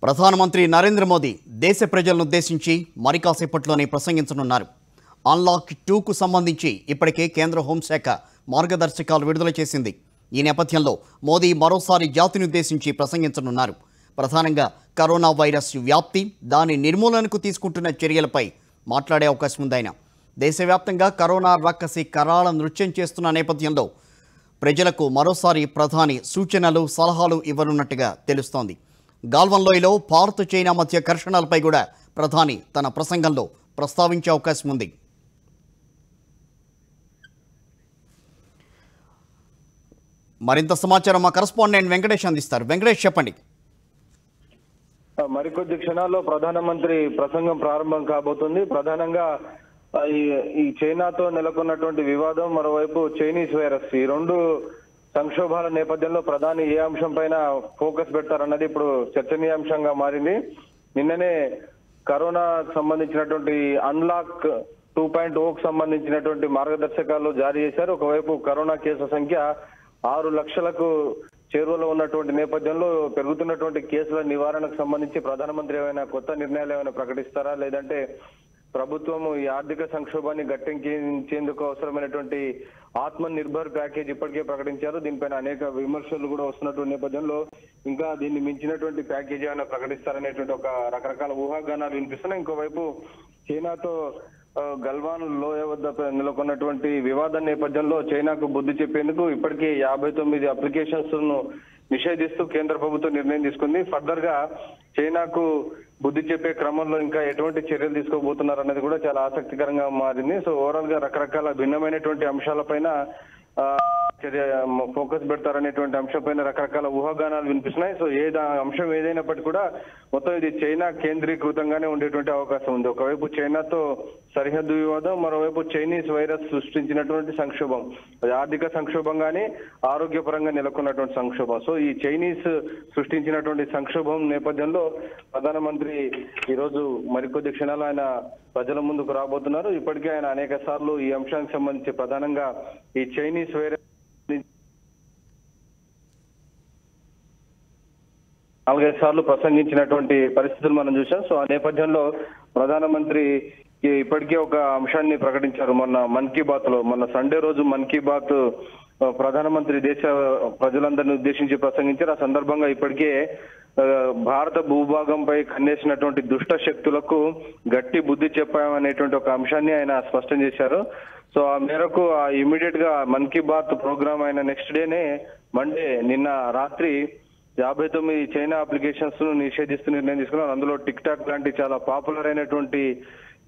ప్రధానమంత్రి నరేంద్ర మోదీ దేశ ప్రజలను ఉద్దేశించి మరి కాసేపట్లోనే ప్రసంగించనున్నారు. అన్లాక్ 2కు సంబంధించి ఇప్పటికే కేంద్ర హోంశాఖ మార్గదర్శకాలు విడుదల చేసింది. ఈ నేపథ్యంలో మోదీ మరోసారి జాతిని ఉద్దేశించి ప్రసంగించనున్నారు. ప్రధానంగా కరోనా వైరస్ వ్యాప్తి, దాని నిర్మూలనకు తీసుకుంటున్న చర్యలపై మాట్లాడే అవకాశం ఉంది. ఆయన దేశవ్యాప్తంగా కరోనా రక్కసి కరాళ నృత్యం చేస్తున్న నేపథ్యంలో ప్రజలకు మరోసారి ప్రధాని సూచనలు, సలహాలు ఇవ్వనున్నట్టుగా తెలుస్తోంది. గాల్వన్ లోయలో భారత్ చైనా మధ్య ఘర్షణలపై కూడా ప్రధాని తన ప్రసంగంలో ప్రస్తావించే అవకాశం ఉంది. మరింత సమాచారం మా కరెస్పాండెంట్ వెంకటేష్ అందిస్తారు. వెంకటేష్, చెప్పండి. మరికొద్ది క్షణాల్లో ప్రధానమంత్రి ప్రసంగం ప్రారంభం కాబోతుంది. ప్రధానంగా ఈ చైనాతో నెలకొన్నటువంటి వివాదం, మరోవైపు చైనీస్ వైరస్, ఈ రెండు సంక్షోభాల నేపథ్యంలో ప్రధాని ఏ అంశం పైన ఫోకస్ పెడతారన్నది ఇప్పుడు చర్చనీయాంశంగా మారింది. నిన్ననే కరోనా సంబంధించినటువంటి అన్లాక్ 2.0కు సంబంధించినటువంటి మార్గదర్శకాలు జారీ చేశారు. ఒకవైపు కరోనా కేసుల సంఖ్య 6 లక్షలకు చేరువలో ఉన్నటువంటి నేపథ్యంలో పెరుగుతున్నటువంటి కేసుల నివారణకు సంబంధించి ప్రధానమంత్రి ఏమైనా కొత్త నిర్ణయాలు ఏమైనా ప్రకటిస్తారా, లేదంటే ప్రభుత్వం ఈ ఆర్థిక సంక్షోభాన్ని గట్టెక్కించేందుకు అవసరమైనటువంటి ఆత్మ నిర్భర్ ప్యాకేజ్ ఇప్పటికే ప్రకటించారు. దీనిపైన అనేక విమర్శలు కూడా వస్తున్నటువంటి నేపథ్యంలో ఇంకా దీన్ని మించినటువంటి ప్యాకేజీ ఏమైనా ప్రకటిస్తారనేటువంటి ఒక రకరకాల ఊహాగానాలు వినిపిస్తున్నాయి. ఇంకోవైపు చైనాతో గల్వాన్ లోయ వద్ద నెలకొన్నటువంటి వివాదం నేపథ్యంలో చైనాకు బుద్ధి చెప్పేందుకు ఇప్పటికే 59 అప్లికేషన్స్ ను నిషేధిస్తూ కేంద్ర ప్రభుత్వం నిర్ణయం తీసుకుంది. ఫర్దర్ గా చైనాకు బుద్ధి చెప్పే క్రమంలో ఇంకా ఎటువంటి చర్యలు తీసుకోబోతున్నారు అన్నది కూడా చాలా ఆసక్తికరంగా మారింది. సో ఓవరాల్ గా రకరకాల భిన్నమైనటువంటి అంశాలపైన ఫోకస్ పెడతారనేటువంటి అంశంపైన రకరకాల ఊహాగానాలు వినిపిస్తున్నాయి. సో అంశం ఏదైనప్పటికీ కూడా మొత్తం ఇది చైనా కేంద్రీకృతంగానే ఉండేటువంటి అవకాశం ఉంది. ఒకవైపు చైనాతో సరిహద్దు వివాదం, మరోవైపు చైనీస్ వైరస్ సృష్టించినటువంటి సంక్షోభం, అది ఆర్థిక సంక్షోభం కానీ ఆరోగ్యపరంగా నెలకొన్నటువంటి సంక్షోభం. సో ఈ చైనీస్ సృష్టించినటువంటి సంక్షోభం నేపథ్యంలో ప్రధానమంత్రి ఈరోజు మరికొద్ది క్షణాలు ఆయన ప్రజల ముందుకు రాబోతున్నారు. ఇప్పటికే ఆయన అనేక సార్లు ఈ అంశానికి సంబంధించి ప్రధానంగా ఈ చైనీస్ వైరస్ 4-5 సార్లు ప్రసంగించినటువంటి పరిస్థితులు మనం చూసాం. సో ఆ నేపథ్యంలో ప్రధానమంత్రి ఇప్పటికే ఒక అంశాన్ని ప్రకటించారు. మొన్న మన్ కీ బాత్ లో, మొన్న సండే రోజు మన్ కీ బాత్ ప్రధానమంత్రి దేశ ప్రజలందరినీ ఉద్దేశించి ప్రసంగించారు. ఆ సందర్భంగా ఇప్పటికే భారత భూభాగంపై కన్నేసినటువంటి దుష్ట శక్తులకు గట్టి బుద్ధి చెప్పామనేటువంటి ఒక అంశాన్ని ఆయన స్పష్టం చేశారు. సో ఆ మేరకు ఇమీడియట్ గా మన్ కీ బాత్ ప్రోగ్రామ్ అయిన నెక్స్ట్ డేనే మండే నిన్న రాత్రి 59 చైనా అప్లికేషన్స్ ను నిషేధిస్తూ నిర్ణయం తీసుకున్నారు. అందులో టిక్ టాక్ లాంటి చాలా పాపులర్ అయినటువంటి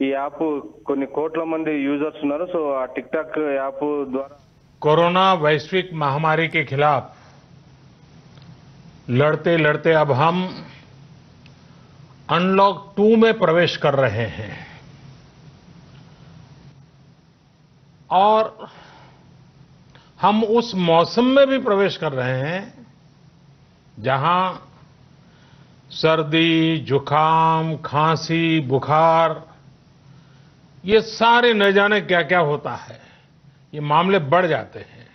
ఈ యాప్ కొన్ని కోట్ల మంది యూజర్స్ ఉన్నారు. సో ఆ టిక్ టాక్ యాప్ ద్వారా कोरोना वैश्विक महामारी के खिलाफ लड़ते लड़ते अब हम अनलॉक 2 में प्रवेश कर रहे हैं और हम उस मौसम में भी प्रवेश कर रहे हैं जहां सर्दी, जुकाम, खांसी, बुखार, ये सारे न जाने क्या क्या होता है, ये मामले बढ़ जाते हैं।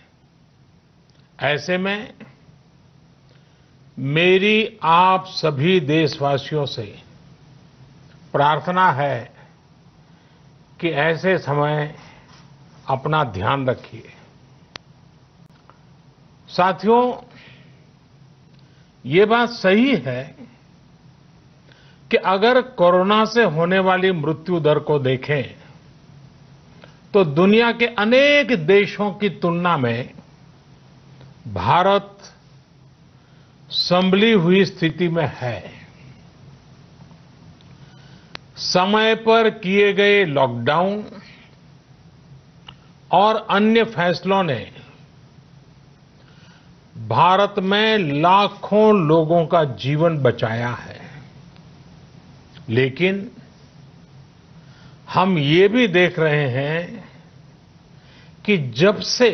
ऐसे में मेरी आप सभी देशवासियों से प्रार्थना है कि ऐसे समय अपना ध्यान रखिए। साथियों, ये बात सही है कि अगर कोरोना से होने वाली मृत्यु दर को देखें तो दुनिया के अनेक देशों की तुलना में भारत संभली हुई स्थिति में है। समय पर किए गए लॉकडाउन और अन्य फैसलों ने भारत में लाखों लोगों का जीवन बचाया है, लेकिन हम ये भी देख रहे हैं कि जब से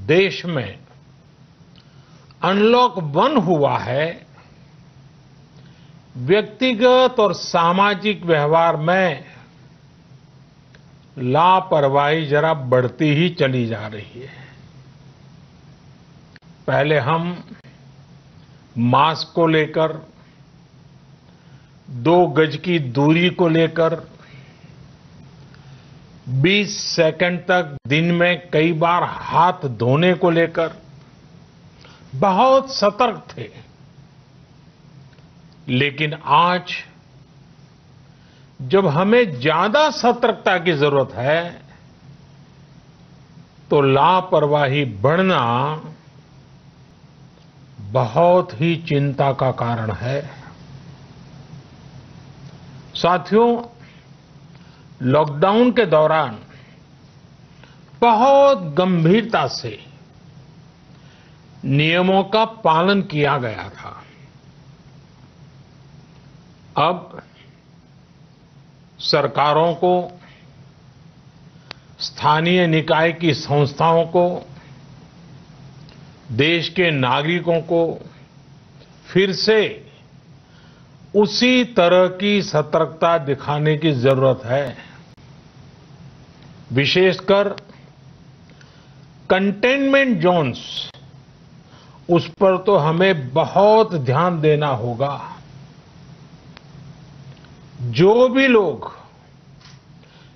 देश में अनलॉक 1 हुआ है, व्यक्तिगत और सामाजिक व्यवहार में लापरवाही जरा बढ़ती ही चली जा रही है। पहले हम मास्क को लेकर 2 गज की दूरी को लेकर 20 सेकंड तक दिन में कई बार हाथ धोने को लेकर बहुत सतर्क थे। लेकिन आज जब हमें ज्यादा सतर्कता की जरूरत है तो लापरवाही बढ़ना बहुत ही चिंता का कारण है। साथियों, लॉकडाउन के दौरान बहुत गंभीरता से नियमों का पालन किया गया था। अब सरकारों को, स्थानीय निकाय की संस्थाओं को, देश के नागरिकों को फिर से उसी तरह की सतर्कता दिखाने की जरूरत है। विशेषकर कंटेनमेंट जोन्स, उस पर तो हमें बहुत ध्यान देना होगा। जो भी लोग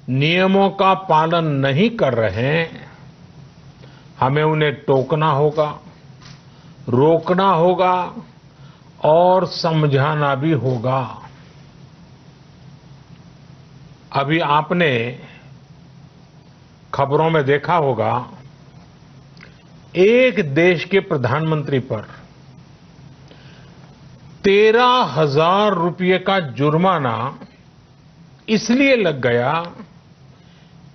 नियमों का पालन नहीं कर रहे हैं, हमें उन्हें टोकना होगा, रोकना होगा और समझाना भी होगा। अभी आपने खबरों में देखा होगा, एक देश के प्रधानमंत्री पर 13,000 रुपये का जुर्माना इसलिए लग गया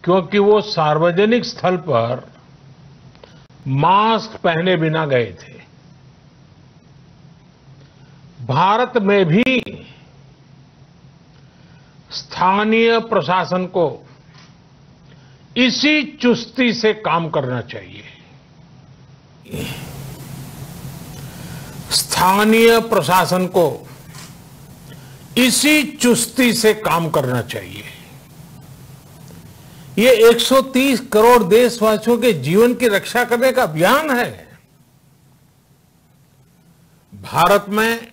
क्योंकि वो सार्वजनिक स्थल पर मास्क पहने बिना गए थे। भारत में भी स्थानीय प्रशासन को इसी चुस्ती से काम करना चाहिए। स्थानीय प्रशासन को इसी चुस्ती से काम करना चाहिए। ये 130 करोड़ देशवासियों के जीवन की रक्षा करने का अभियान है। भारत में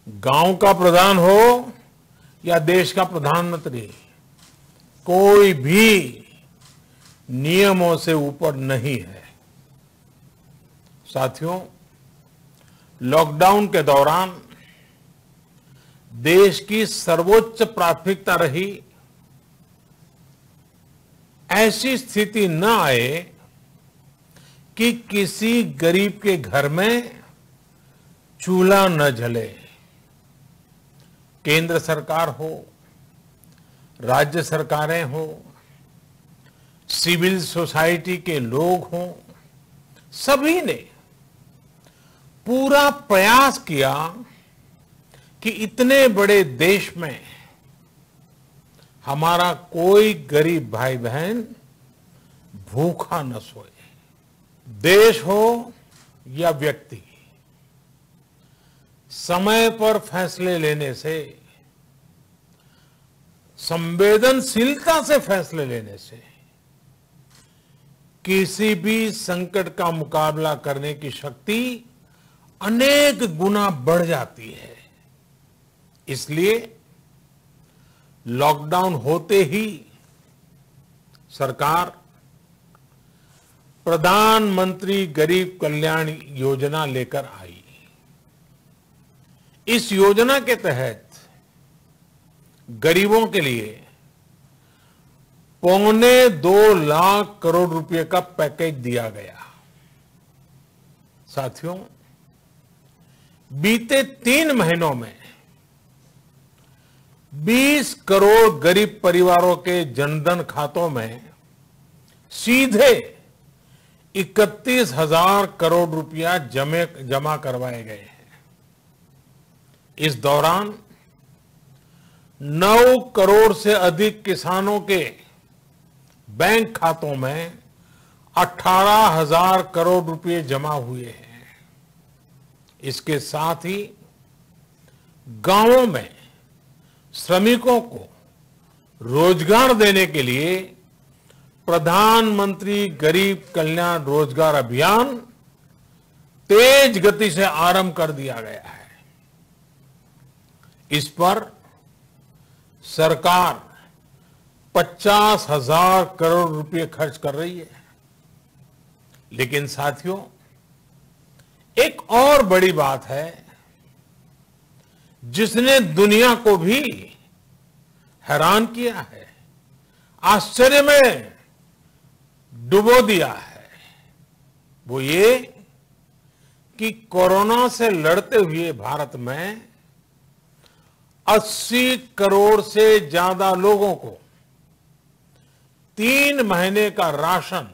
गांव का प्रधान हो या देश का प्रधानमंत्री, कोई भी नियमों से ऊपर नहीं है। साथियों, लॉकडाउन के दौरान देश की सर्वोच्च प्राथमिकता रही ऐसी स्थिति न आए कि किसी गरीब के घर में चूल्हा न जले। केंद्र सरकार हो, राज्य सरकारें हो, सिविल सोसाइटी के लोग हों, सभी ने पूरा प्रयास किया कि इतने बड़े देश में हमारा कोई गरीब भाई बहन भूखा न सोए। देश हो या व्यक्ति, समय पर फैसले लेने से, संवेदनशीलता से फैसले लेने से किसी भी संकट का मुकाबला करने की शक्ति अनेक गुना बढ़ जाती है। इसलिए लॉकडाउन होते ही सरकार प्रधानमंत्री गरीब कल्याण योजना लेकर आई। इस योजना के तहत गरीबों के लिए 2.25 लाख करोड़ रुपए का पैकेज दिया गया। साथियों, बीते 3 महीनों में 20 करोड़ गरीब परिवारों के जनधन खातों में सीधे 31,000 करोड़ रुपया जमा करवाए गए हैं। इस दौरान 9 करोड़ से अधिक किसानों के बैंक खातों में 18,000 करोड़ रुपए जमा हुए हैं। इसके साथ ही गांवों में श्रमिकों को रोजगार देने के लिए प्रधानमंत्री गरीब कल्याण रोजगार अभियान तेज गति से आरंभ कर दिया गया है। इस पर सरकार 50,000 करोड़ रुपए खर्च कर रही है। लेकिन साथियों, एक और बड़ी बात है जिसने दुनिया को भी हैरान किया है, आश्चर्य में डुबो दिया है। वो ये कि कोरोना से लड़ते हुए भारत में 80 करोड़ से ज्यादा लोगों को 3 महीने का राशन,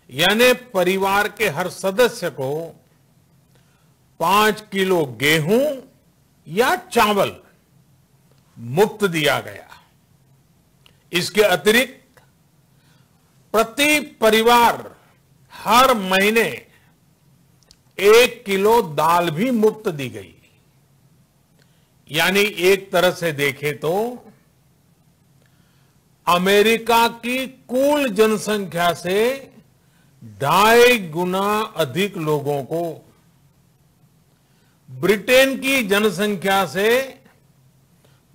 यानी परिवार के हर सदस्य को 5 किलो गेहूं या चावल मुफ्त दिया गया। इसके अतिरिक्त प्रति परिवार हर महीने 1 किलो दाल भी मुफ्त दी गई। यानी एक तरह से देखें तो अमेरिका की कुल जनसंख्या से 2.5 गुना अधिक लोगों को, ब्रिटेन की जनसंख्या से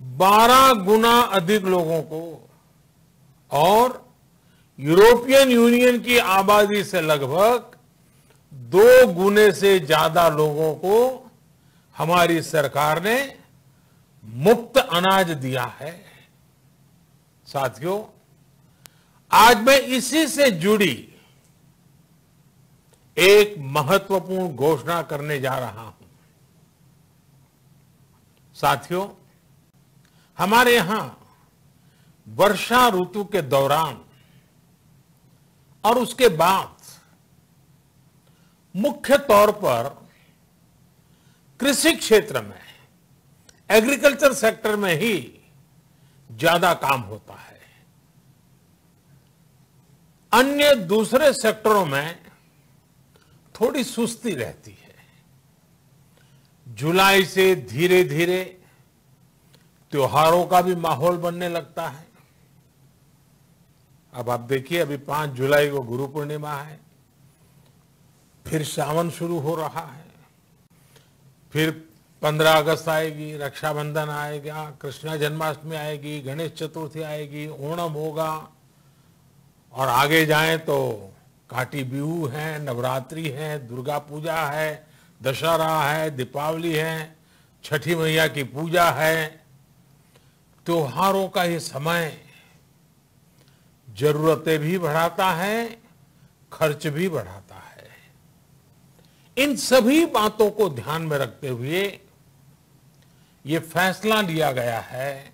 12 गुना अधिक लोगों को और यूरोपियन यूनियन की आबादी से लगभग 2 गुने से ज्यादा लोगों को हमारी सरकार ने मुफ्त अनाज दिया है। साथियों, आज मैं इसी से जुड़ी एक महत्वपूर्ण घोषणा करने जा रहा हूं। साथियों, हमारे यहां वर्षा ऋतु के दौरान और उसके बाद मुख्य तौर पर कृषि क्षेत्र में, एग्रीकल्चर सेक्टर में ही ज्यादा काम होता है। अन्य दूसरे सेक्टरों में थोड़ी सुस्ती रहती है। जुलाई से धीरे धीरे त्योहारों का भी माहौल बनने लगता है। अब आप देखिए, अभी 5 जुलाई को गुरु पूर्णिमा है, फिर सावन शुरू हो रहा है, फिर 15 अगस्त आएगी, रक्षाबंधन आएगा, कृष्ण जन्माष्टमी आएगी, गणेश चतुर्थी आएगी, ओणम होगा और आगे जाएं तो काटी बिहू है, नवरात्रि है, दुर्गा पूजा है, दशहरा है, दीपावली है, छठी मैया की पूजा है। त्योहारों का ये समय जरूरतें भी बढ़ाता है, खर्च भी बढ़ाता है। इन सभी बातों को ध्यान में रखते हुए ये फैसला लिया गया है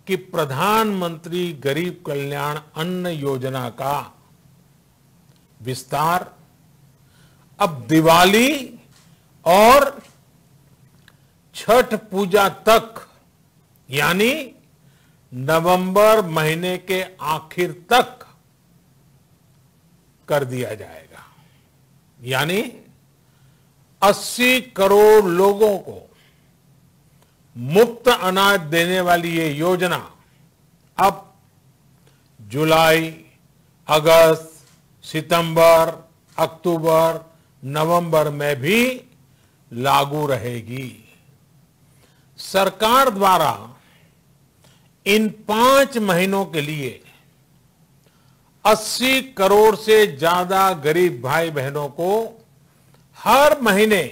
कि प्रधानमंत्री गरीब कल्याण अन्न योजना का विस्तार अब दिवाली और छठ पूजा तक, यानी नवंबर महीने के आखिर तक कर दिया जाएगा। यानी 80 करोड़ लोगों को मुफ्त अनाज देने वाली ये योजना अब जुलाई, अगस्त, सितंबर, अक्टूबर, नवंबर में भी लागू रहेगी। सरकार द्वारा इन 5 महीनों के लिए 80 करोड़ से ज्यादा गरीब भाई बहनों को हर महीने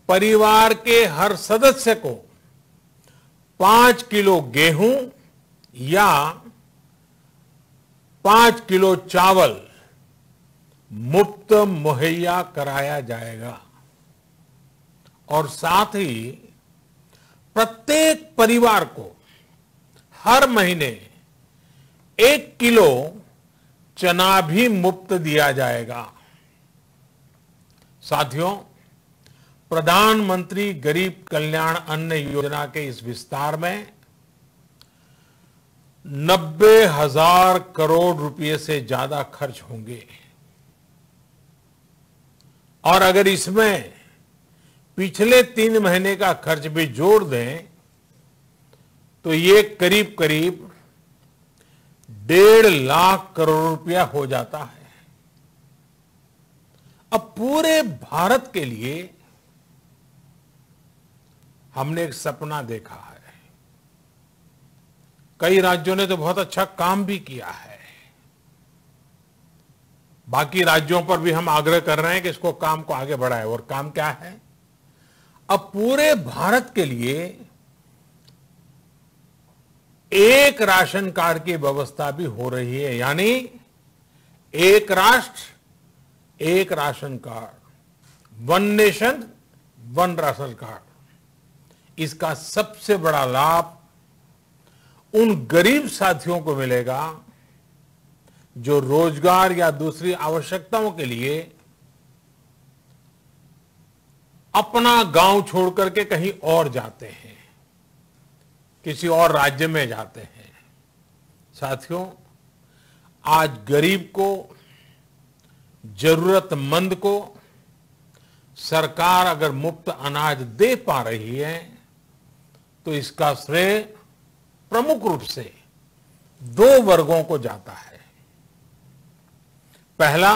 परिवार के हर सदस्य को 5 किलो गेहूं या 5 किलो चावल मुफ्त मुहैया कराया जाएगा। और साथ ही प्रत्येक परिवार को हर महीने 1 किलो चना भी मुफ्त दिया जाएगा। साथियों, प्रधानमंत्री गरीब कल्याण अन्न योजना के इस विस्तार में 90,000 करोड़ रुपए से ज्यादा खर्च होंगे। और अगर इसमें पिछले 3 महीने का खर्च भी जोड़ दें तो ये करीब करीब 1.5 लाख करोड़ रुपया हो जाता है। अब पूरे भारत के लिए हमने एक सपना देखा है। कई राज्यों ने तो बहुत अच्छा काम भी किया है। बाकी राज्यों पर भी हम आग्रह कर रहे हैं कि इसको काम को आगे बढ़ाएं। और काम क्या है? अब पूरे भारत के लिए एक राशन कार्ड की व्यवस्था भी हो रही है, यानी एक राष्ट्र एक ration card, one nation one ration card. इसका सबसे बड़ा लाभ उन गरीब साथियों को मिलेगा जो रोजगार या दूसरी आवश्यकताओं के लिए अपना गांव छोड़ करके कहीं और जाते हैं, किसी और राज्य में जाते हैं। साथियों, आज गरीब को, जरूरतमंद को सरकार अगर मुफ्त अनाज दे पा रही है तो इसका श्रेय प्रमुख रूप से दो वर्गों को जाता है। पहला,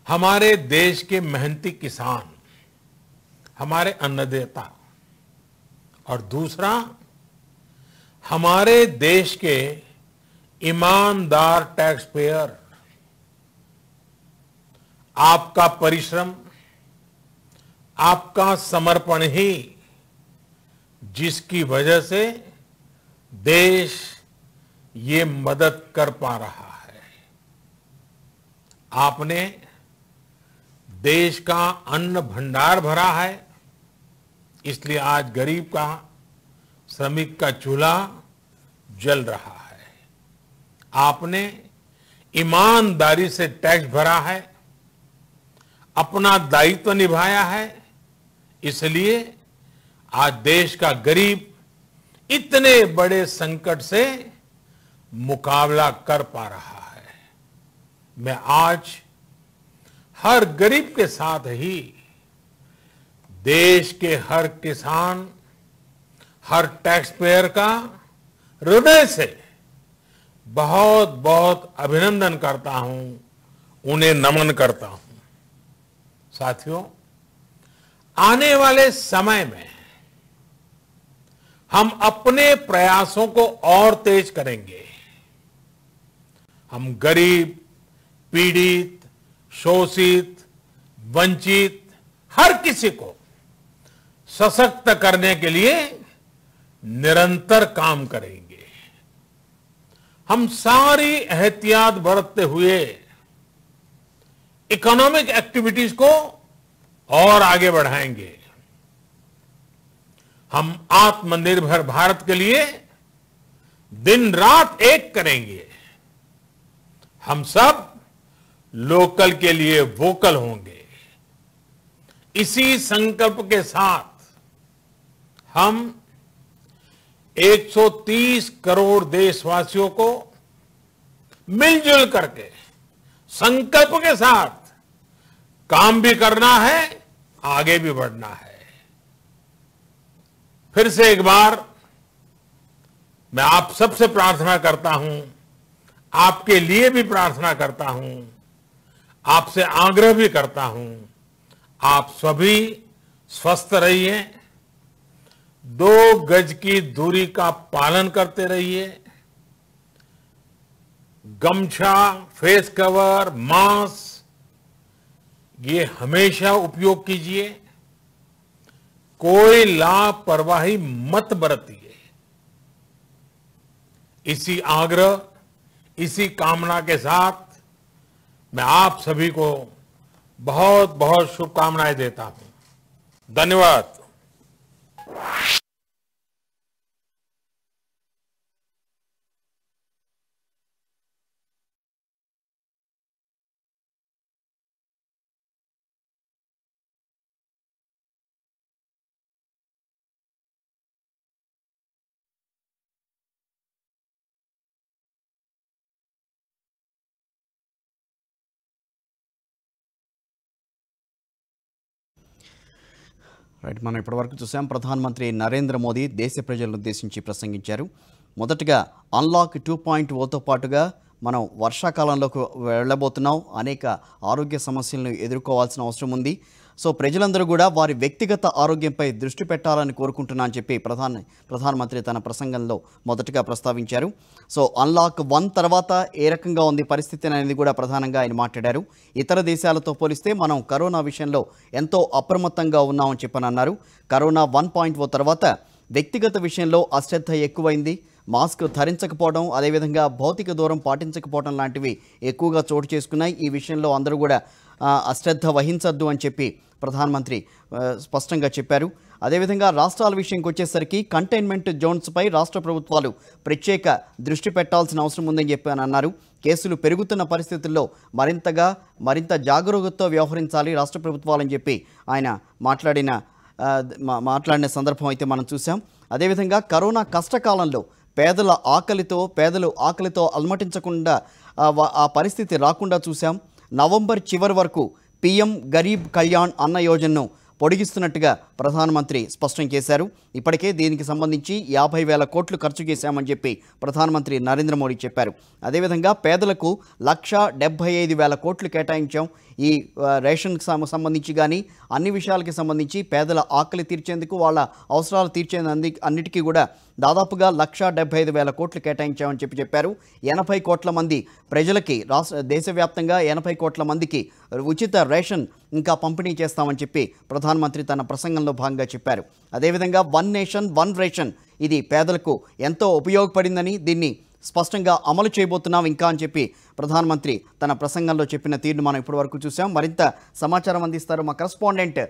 हमारे देश के मेहनती किसान, हमारे अन्नदाता, और दूसरा हमारे देश के ईमानदार टैक्स पेयर। आपका परिश्रम, आपका समर्पण ही जिसकी वजह से देश ये मदद कर पा रहा है। आपने देश का अन्न भंडार भरा है, इसलिए आज गरीब का, श्रमिक का चूल्हा जल रहा है। आपने ईमानदारी से टैक्स भरा है, अपना दायित्व निभाया है, इसलिए आज देश का गरीब इतने बड़े संकट से मुकाबला कर पा रहा है। मैं आज हर गरीब के साथ ही देश के हर किसान, हर टैक्स पेयर का हृदय से बहुत बहुत अभिनंदन करता हूं, उन्हें नमन करता हूं। साथियों, आने वाले समय में हम अपने प्रयासों को और तेज करेंगे। हम गरीब, पीड़ित, शोषित, वंचित हर किसी को सशक्त करने के लिए निरंतर काम करेंगे। हम सारी एहतियात बरतते हुए इकोनॉमिक एक्टिविटीज को और आगे बढ़ाएंगे। हम आत्मनिर्भर भारत के लिए दिन रात एक करेंगे। हम सब लोकल के लिए वोकल होंगे। इसी संकल्प के साथ हम 130 करोड़ देशवासियों को मिलजुल करके संकल्प के साथ काम भी करना है, आगे भी बढ़ना है। फिर से एक बार मैं आप सबसे प्रार्थना करता हूं, आपके लिए भी प्रार्थना करता हूं, आपसे आग्रह भी करता हूं, आप सभी स्वस्थ रहिए, 2 गज की दूरी का पालन करते रहिए, गमछा, फेस कवर, मास्क ये हमेशा उपयोग कीजिए। कोई लापरवाही मत बरतिए। इसी आग्रह, इसी कामना के साथ मैं आप सभी को बहुत बहुत शुभकामनाएं देता हूं। धन्यवाद। రైట్, మనం ఇప్పటివరకు చూసాం ప్రధానమంత్రి నరేంద్ర మోదీ దేశ ప్రజలను ఉద్దేశించి ప్రసంగించారు. మొదటగా అన్లాక్ 2.0తో పాటుగా మనం వర్షాకాలంలోకి వెళ్ళబోతున్నాం. అనేక ఆరోగ్య సమస్యలను ఎదుర్కోవాల్సిన అవసరం ఉంది. సో ప్రజలందరూ కూడా వారి వ్యక్తిగత ఆరోగ్యంపై దృష్టి పెట్టాలని కోరుకుంటున్నా అని చెప్పి ప్రధానమంత్రి తన ప్రసంగంలో మొదటగా ప్రస్తావించారు. సో అన్లాక్ 1 తర్వాత ఏ రకంగా ఉంది పరిస్థితి అనేది కూడా ప్రధానంగా ఆయన మాట్లాడారు. ఇతర దేశాలతో పోలిస్తే మనం కరోనా విషయంలో ఎంతో అప్రమత్తంగా ఉన్నామని చెప్పనన్నారు. కరోనా 1.0 తర్వాత వ్యక్తిగత విషయంలో అశ్రద్ధ ఎక్కువైంది. మాస్క్ ధరించకపోవడం, అదేవిధంగా భౌతిక దూరం పాటించకపోవడం లాంటివి ఎక్కువగా చోటు చేసుకున్నాయి. ఈ విషయంలో అందరూ కూడా అశ్రద్ధ వహించద్దు అని చెప్పి ప్రధానమంత్రి స్పష్టంగా చెప్పారు. అదేవిధంగా రాష్ట్రాల విషయంకి వచ్చేసరికి కంటైన్మెంట్ జోన్స్పై రాష్ట్ర ప్రభుత్వాలు ప్రత్యేక దృష్టి పెట్టాల్సిన అవసరం ఉందని చెప్పి అన్నారు. కేసులు పెరుగుతున్న పరిస్థితుల్లో మరింత జాగరూకతతో వ్యవహరించాలి రాష్ట్ర ప్రభుత్వాలని చెప్పి ఆయన మాట్లాడిన సందర్భం అయితే మనం చూసాం. అదేవిధంగా కరోనా కష్టకాలంలో పేదలు ఆకలితో అలమటించకుండా ఆ పరిస్థితి రాకుండా చూసాం. నవంబర్ చివరి వరకు పీఎం గరీబ్ కళ్యాణ్ అన్న యోజనను పొడిగిస్తున్నట్టుగా ప్రధానమంత్రి స్పష్టం చేశారు. ఇప్పటికే దీనికి సంబంధించి 50,000 కోట్లు ఖర్చు చేశామని చెప్పి ప్రధానమంత్రి నరేంద్ర మోడీ చెప్పారు. అదేవిధంగా పేదలకు 1,75,000 కోట్లు కేటాయించాం. ఈ రేషన్కి సంబంధించి కానీ అన్ని విషయాలకి సంబంధించి పేదల ఆకలి తీర్చేందుకు, వాళ్ళ అవసరాలు అన్నిటికీ కూడా దాదాపుగా 1,75,000 కోట్లు కేటాయించామని చెప్పారు. 80 కోట్ల మంది ప్రజలకి దేశవ్యాప్తంగా 80 కోట్ల మందికి ఉచిత రేషన్ ఇంకా పంపిణీ చేస్తామని చెప్పి ప్రధానమంత్రి తన ప్రసంగంలో భాగంగా చెప్పారు. అదేవిధంగా 1 నేషన్ 1 రేషన్ ఇది పేదలకు ఎంతో ఉపయోగపడిందని, దీన్ని స్పష్టంగా అమలు చేయబోతున్నాం ఇంకా అని చెప్పి ప్రధానమంత్రి తన ప్రసంగంలో చెప్పిన తీరును మనం ఇప్పటివరకు చూసాం. మరింత సమాచారం అందిస్తారు మా కరెస్పాండెంట్